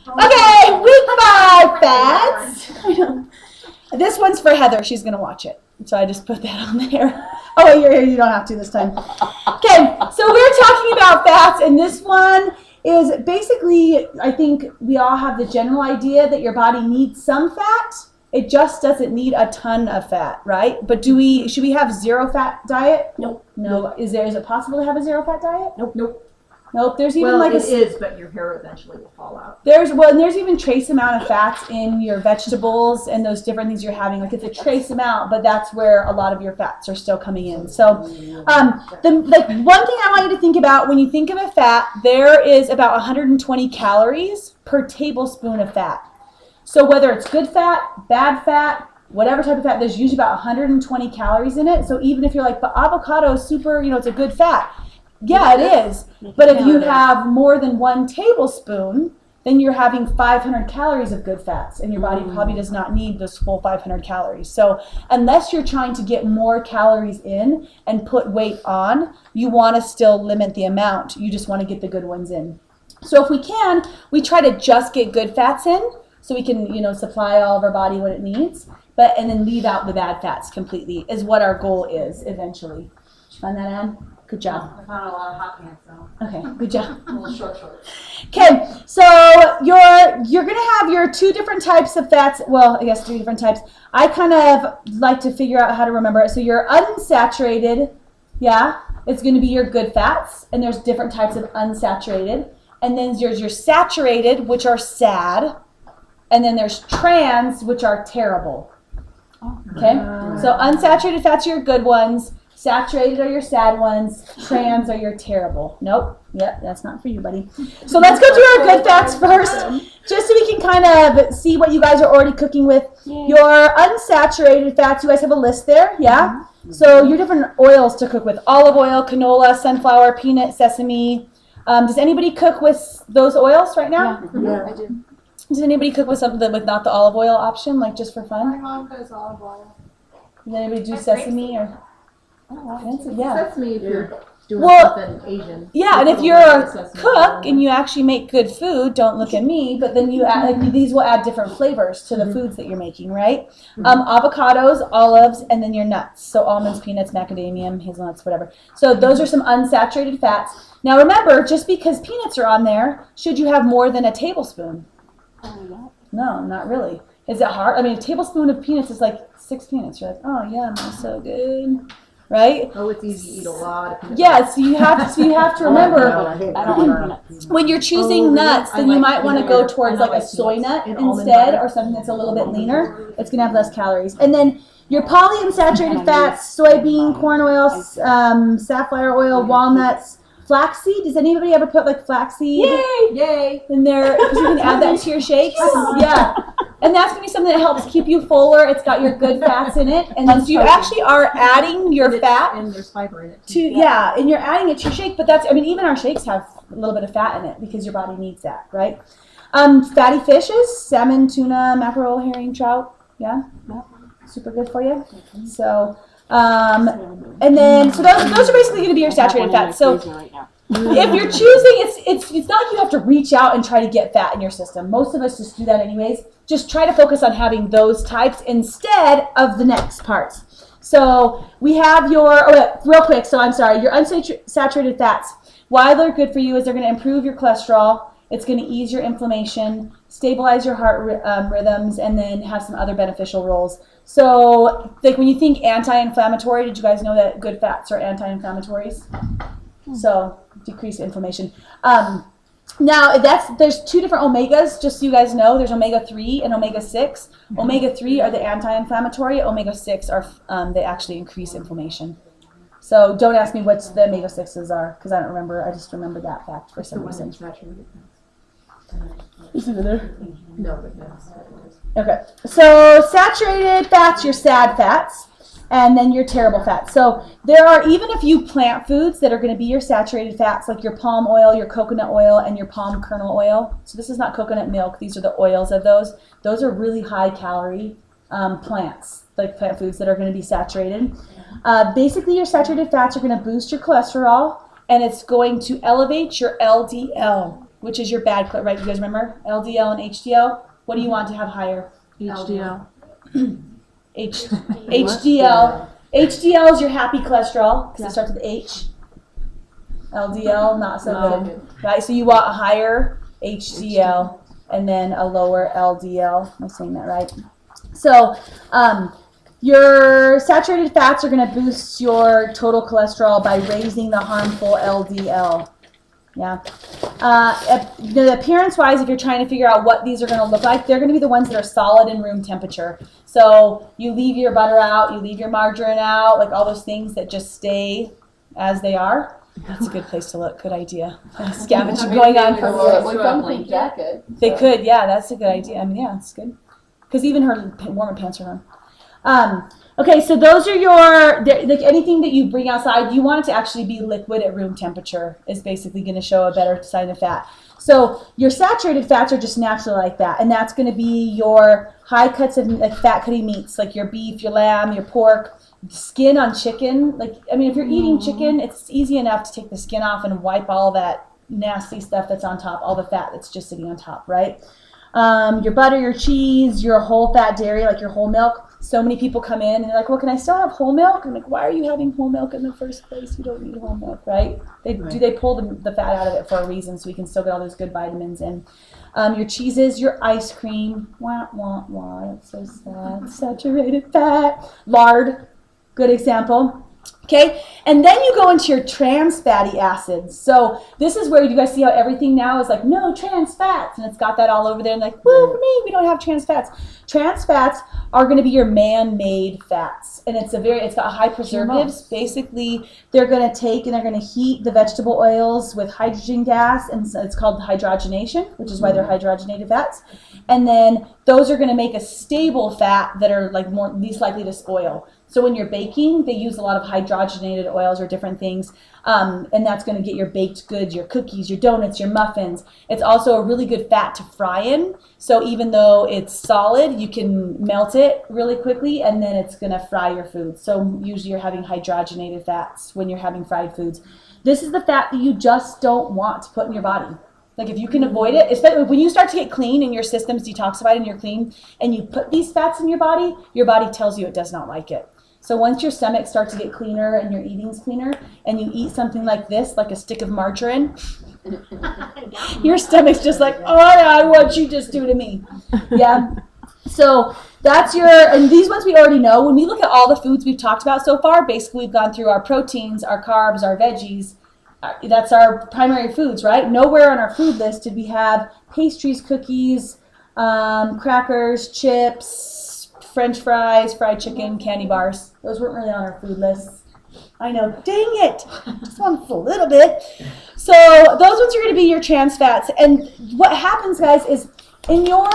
Okay, week 5 fats. This one's for Heather. She's going to watch it. So I just put that on there. Oh, wait, you're here. You don't have to this time. Okay, so we're talking about fats, and this one is basically, I think we all have the general idea that your body needs some fat. It just doesn't need a ton of fat, right? But should we have zero fat diet? Nope. No. Is it possible to have a zero fat diet? Nope. Nope. There's even it is, but your hair eventually will fall out. And there's even trace amount of fats in your vegetables and those different things you're having. Like it's a trace amount, but that's where a lot of your fats are still coming in. So, the one thing I want you to think about when you think of a fat, there is about 120 calories per tablespoon of fat. So whether it's good fat, bad fat, whatever type of fat, there's usually about 120 calories in it. So even if you're like, but avocado is super, it's a good fat. Yeah, it is. But if you have more than 1 tablespoon, then you're having 500 calories of good fats, and your body probably does not need those full 500 calories. So unless you're trying to get more calories in and put weight on, you want to still limit the amount. You just want to get the good ones in. So if we can, we try to just get good fats in so we can, supply all of our body what it needs, and then leave out the bad fats completely is what our goal is eventually. Did you find that, Ann? Good job. I found a lot of hot pants though. Okay, good job. A little short. Okay, so you're gonna have your 2 different types of fats. Well, I guess 3 different types. I kind of like to figure out how to remember it. So your unsaturated, it's gonna be your good fats, and there's different types of unsaturated. And then there's your saturated, which are sad, and then there's trans, which are terrible. Okay, so unsaturated fats are your good ones. Saturated are your sad ones. Trans are your terrible. Nope. Yep, that's not for you, buddy. So let's go through our good fats first, just so we can kind of see what you guys are already cooking with. Yay. Your unsaturated fats, you guys have a list there, yeah? So your different oils to cook with: olive oil, canola, sunflower, peanut, sesame. Does anybody cook with those oils right now? Yeah, I do. Does anybody cook with something with not the olive oil option, like just for My fun? mom does olive oil. Does anybody do sesame or? Oh, fancy, yeah. Sesame if you're doing something Asian. Yeah, and if you're a cook and you actually make good food, don't look at me, but then you add, these will add different flavors to the foods that you're making, right? Avocados, olives, and then your nuts. So almonds, peanuts, macadamia, hazelnuts, whatever. So those are some unsaturated fats. Now remember, just because peanuts are on there, should you have more than a tablespoon? No, not really. Is it hard? I mean, a tablespoon of peanuts is like 6 peanuts. You're like, oh yeah, that's so good. Right? Oh, it's easy to eat a lot of peanuts. Yeah, so you have to remember I don't like peanuts. when you're choosing nuts, then you might want to go towards like a soy nut instead, or something that's a little bit leaner. It's gonna have less calories. And then your polyunsaturated fats: soybean, corn oil, safflower oil, walnuts, flaxseed. Does anybody ever put like flaxseed? Yay! In there, because you can add that to your shakes. Yeah. And that's going to be something that helps keep you fuller. It's got your good fats in it. And then so you actually are adding your fat. And there's fiber in it. And you're adding it to your shake. But even our shakes have a little bit of fat in it because your body needs that, right? Fatty fishes: salmon, tuna, mackerel, herring, trout. Yeah? Super good for you. So, and then, so those are basically going to be your saturated fats. So, if you're choosing, it's not like you have to reach out and try to get fat in your system. Most of us just do that anyways. Just try to focus on having those types instead of the next parts. So we have your, real quick, so I'm sorry, your unsaturated fats. Why they're good for you is they're going to improve your cholesterol. It's going to ease your inflammation, stabilize your heart rhythms, and then have some other beneficial roles. So like when you think anti-inflammatory, did you guys know that good fats are anti-inflammatories? So decrease inflammation. Now there's 2 different omegas, just so you guys know. There's omega-3 and omega-6. Omega-3 are the anti-inflammatory. Omega-6 are they actually increase inflammation. So don't ask me what the omega-6s are, because I don't remember. I just remember that fact for some reason. Is it in there? No, but that's Okay. So saturated fats, your sad fats. And then your terrible fats. So there are even a few plant foods that are going to be your saturated fats, like your palm oil, your coconut oil, and your palm kernel oil. So this is not coconut milk. These are the oils of those. Those are really high calorie plants, like plant foods that are going to be saturated. Basically, your saturated fats are going to boost your cholesterol, and it's going to elevate your LDL, which is your bad, right? You guys remember LDL and HDL? What do you want to have higher? HDL. HDL. HDL is your happy cholesterol because it starts with H. LDL, not so good. Right? So you want a higher HDL and then a lower LDL. Am I saying that right? So your saturated fats are going to boost your total cholesterol by raising the harmful LDL. Yeah. The appearance-wise, if you're trying to figure out what these are going to look like, they're going to be the ones that are solid in room temperature. So you leave your butter out, you leave your margarine out, like all those things that just stay as they are. That's a good place to look. Good idea. Scavenging going on for They could, yeah, that's a good idea. I mean, yeah, it's good. Because even her warmer pants are on. Okay, so those are like anything that you bring outside, you want it to actually be liquid at room temperature is basically going to show a better sign of fat. So your saturated fats are just naturally like that, and that's going to be your high cuts of like fat cutting meats, like your beef, your lamb, your pork, skin on chicken. Like, I mean, if you're eating chicken, it's easy enough to take the skin off and wipe all that nasty stuff that's on top, all the fat that's just sitting on top, right? Your butter, your cheese, your whole fat dairy, like your whole milk. So many people come in and they're like, well, can I still have whole milk? I'm like, why are you having whole milk in the first place? You don't need whole milk, right? They pull the fat out of it for a reason so we can still get all those good vitamins in. Your cheeses, your ice cream. Wah, wah, wah. That's so sad. Saturated fat. Lard. Good example. Okay, and then you go into your trans fatty acids. So this is where you guys see how everything now is like, no trans fats, and it's got that all over there and like, woo, for me, we don't have trans fats. Trans fats are going to be your man-made fats, and it's got high preservatives. Basically, they're going to take and they're going to heat the vegetable oils with hydrogen gas, and so it's called hydrogenation, which is why they're hydrogenated fats. And then those are going to make a stable fat that are like least likely to spoil. So when you're baking, they use a lot of hydrogenated oils or different things, and that's going to get your baked goods, your cookies, your donuts, your muffins. It's also a really good fat to fry in. So even though it's solid, you can melt it really quickly, and then it's going to fry your food. So usually you're having hydrogenated fats when you're having fried foods. This is the fat that you just don't want to put in your body. Like if you can avoid it, especially when you start to get clean and your system's detoxified and you're clean, and you put these fats in your body tells you it does not like it. So once your stomach starts to get cleaner and your eating's cleaner, and you eat something like this, like a stick of margarine, your stomach's just like, oh my God, what'd you just do to me? Yeah. So that's and these ones we already know. When we look at all the foods we've talked about so far, basically we've gone through our proteins, our carbs, our veggies. That's our primary foods, right? Nowhere on our food list did we have pastries, cookies, crackers, chips, French fries, fried chicken, candy bars. Those weren't really on our food list. I know, dang it, just want a little bit. So those ones are going to be your trans fats. And what happens, guys, is in your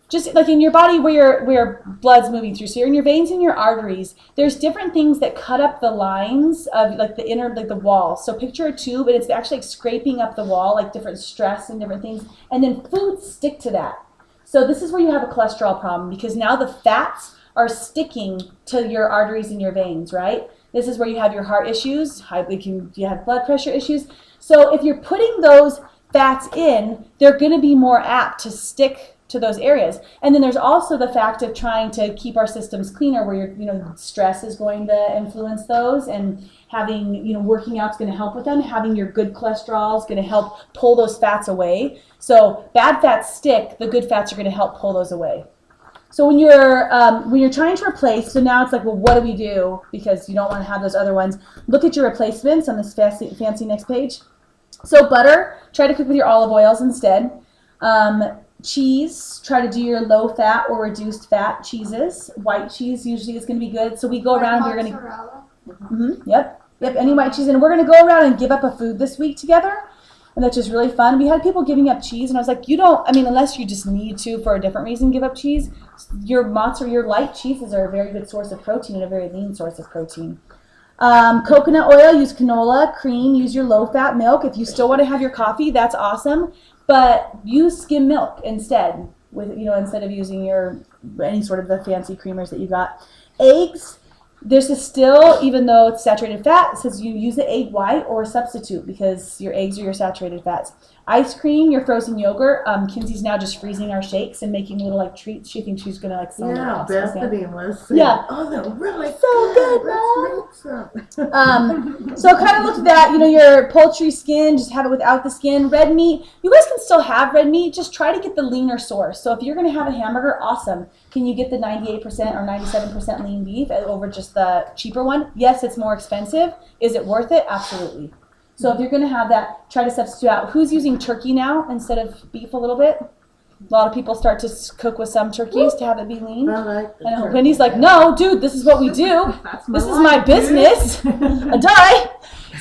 just like in your body where your blood's moving through, so you're in your veins and your arteries, there's different things that cut up the lines of like the inner, like the wall. So picture a tube, and it's actually like scraping up the wall, like different stress and different things, and then foods stick to that. So this is where you have a cholesterol problem, because now the fats are sticking to your arteries and your veins, right? This is where you have your heart issues, you have blood pressure issues. So if you're putting those fats in, they're going to be more apt to stick to those areas. And then there's also the fact of trying to keep our systems cleaner, where stress is going to influence those, and having, working out's going to help with them. Having your good cholesterol is going to help pull those fats away. So bad fats stick, the good fats are going to help pull those away. So when you're trying to replace, so now it's like, well, what do we do? Because you don't want to have those other ones. Look at your replacements on this fancy next page. So butter, try to cook with your olive oils instead. Cheese, try to do your low fat or reduced fat cheeses. White cheese usually is going to be good. So we go around, we're going to, yep, any white cheese. And we're going to go around and give up a food this week together. And that's just really fun. We had people giving up cheese, and I was like, unless you just need to for a different reason, give up cheese. Your light cheeses are a very good source of protein and a very lean source of protein. Coconut oil, use canola. Cream, use your low-fat milk. If you still want to have your coffee, that's awesome. But use skim milk instead, instead of using any sort of the fancy creamers that you got. Eggs, This is still, even though it's saturated fat, it says you use the egg white or a substitute because your eggs are your saturated fats. Ice cream, your frozen yogurt. Kinsey's now just freezing our shakes and making little like treats. She thinks she's gonna like sell Yeah, them. Bethany was saying, Yeah. oh, they're really So good, Let's make some. So kind of look at that, your poultry skin, just have it without the skin. Red meat, you guys can still have red meat, just try to get the leaner source. So if you're gonna have a hamburger, awesome. Can you get the 98% or 97% lean beef over just the cheaper one? Yes, it's more expensive. Is it worth it? Absolutely. So if you're gonna have that, try to substitute out. Who's using turkey now instead of beef a little bit? A lot of people start to cook with some turkeys to have it be lean. I like the I know. turkey. Wendy's like, no, dude, this is what we do. That's This is life, my dude. business. A die.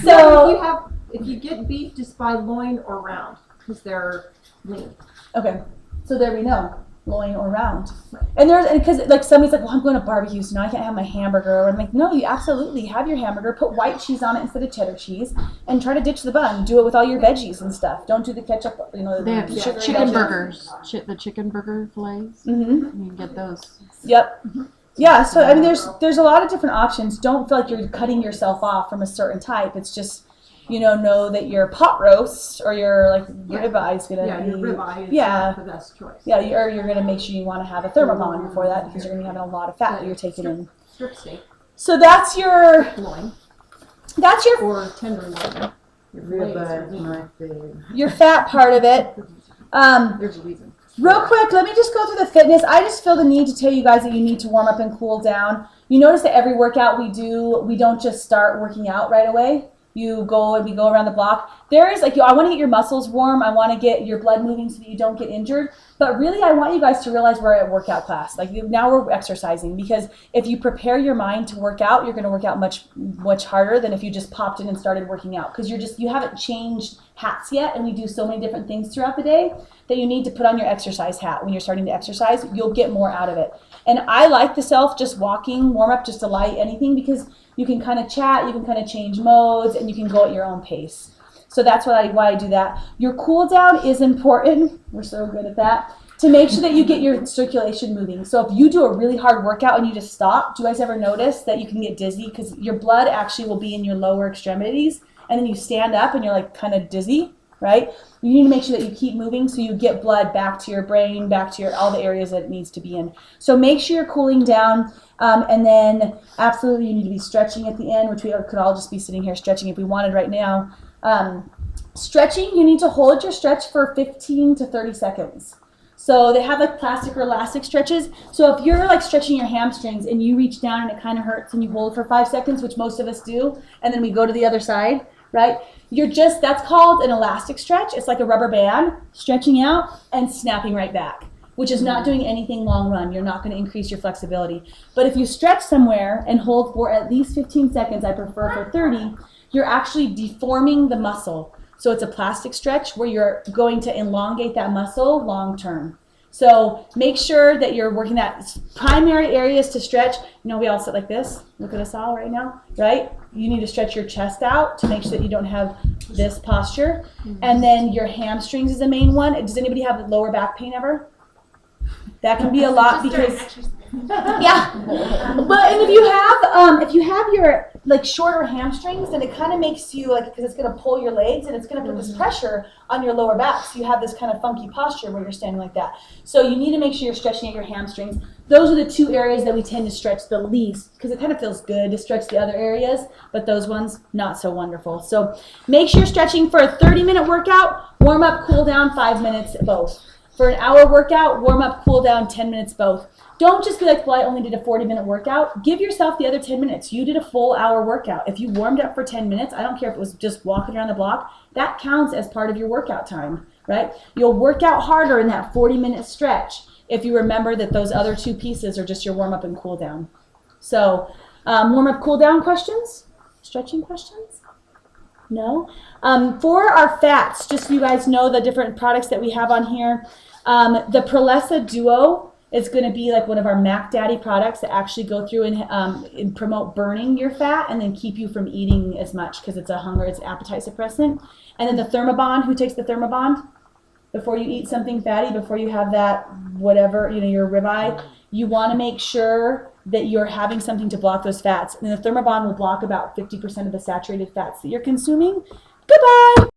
So if you get beef, just buy loin or round because they're lean. Okay, so there we know, loin or round. And because like somebody's like, well, I'm going to barbecue, so now I can't have my hamburger. And I'm like, no, you absolutely have your hamburger. Put white cheese on it instead of cheddar cheese, and try to ditch the bun. Do it with all your veggies and stuff. Don't do the ketchup. They have the sugar chicken veggies. burgers, the chicken burger fillets. Mm-hmm. You can get those. Yep. Yeah. So I mean, there's a lot of different options. Don't feel like you're cutting yourself off from a certain type. It's just know that your pot roast or your ribeye is gonna be your ribeye is the best choice. Yeah, or you're gonna make sure you want to have a Thermobond before that because you're gonna be having a lot of fat that you're taking in. Strip steak, So that's your loin, your or tenderloin. Ribeye is my favorite. your fat part of it. There's a reason. Real quick, let me just go through the fitness. I just feel the need to tell you guys that you need to warm up and cool down. You notice that every workout we do, we don't just start working out right away. We go around the block. There is I want to get your muscles warm. I want to get your blood moving so that you don't get injured. But really, I want you guys to realize we're at workout class. Now we're exercising, because if you prepare your mind to work out, you're going to work out much, much harder than if you just popped in and started working out, because you haven't changed hats yet, and we do so many different things throughout the day that you need to put on your exercise hat. When you're starting to exercise, you'll get more out of it. And I like the just walking warm up, just to light anything, because you can kind of chat, you can kind of change modes, and you can go at your own pace. So that's why I do that. Your cool down is important. We're so good at that. To make sure that you get your circulation moving. So if you do a really hard workout and you just stop, do you guys ever notice that you can get dizzy? Because your blood actually will be in your lower extremities, and then you stand up and you're like kind of dizzy, right? You need to make sure that you keep moving so you get blood back to your brain, back to all the areas that it needs to be in. So make sure you're cooling down. And then absolutely you need to be stretching at the end, which we could all just be sitting here stretching if we wanted right now. Stretching, you need to hold your stretch for 15 to 30 seconds. So they have plastic or elastic stretches. So if you're stretching your hamstrings and you reach down and it kind of hurts and you hold for 5 seconds, which most of us do, and then we go to the other side, right? That's called an elastic stretch. It's like a rubber band stretching out and snapping right back, which is not doing anything long run. You're not going to increase your flexibility. But if you stretch somewhere and hold for at least 15 seconds, I prefer for 30, you're actually deforming the muscle. So it's a plastic stretch where you're going to elongate that muscle long term. So make sure that you're working that primary areas to stretch. We all sit like this. Look at us all right now, right? You need to stretch your chest out to make sure that you don't have this posture. And then your hamstrings is the main one. Does anybody have lower back pain ever? That can be a lot because yeah. But and if you have your shorter hamstrings, then it kind of makes you because it's going to pull your legs and it's going to put this pressure on your lower back. So you have this kind of funky posture where you're standing like that. So you need to make sure you're stretching at your hamstrings. Those are the two areas that we tend to stretch the least, because it kind of feels good to stretch the other areas, but those ones not so wonderful. So make sure you're stretching for a 30-minute workout, warm up, cool down 5 minutes both. For an hour workout, warm up, cool down 10 minutes both. Don't just be like, well, I only did a 40-minute workout. Give yourself the other 10 minutes. You did a full hour workout. If you warmed up for 10 minutes, I don't care if it was just walking around the block, that counts as part of your workout time, right? You'll work out harder in that 40-minute stretch if you remember that those other two pieces are just your warm up and cool down. So warm up, cool down questions? Stretching questions? No? For our fats, just so you guys know the different products that we have on here, the Prolessa Duo is going to be one of our Mac Daddy products that actually go through and promote burning your fat and then keep you from eating as much, because it's it's an appetite suppressant. And then the Thermobond, who takes the Thermobond? Before you eat something fatty, before you have that whatever, your ribeye, you want to make sure that you're having something to block those fats. And the Thermobond will block about 50% of the saturated fats that you're consuming. Goodbye!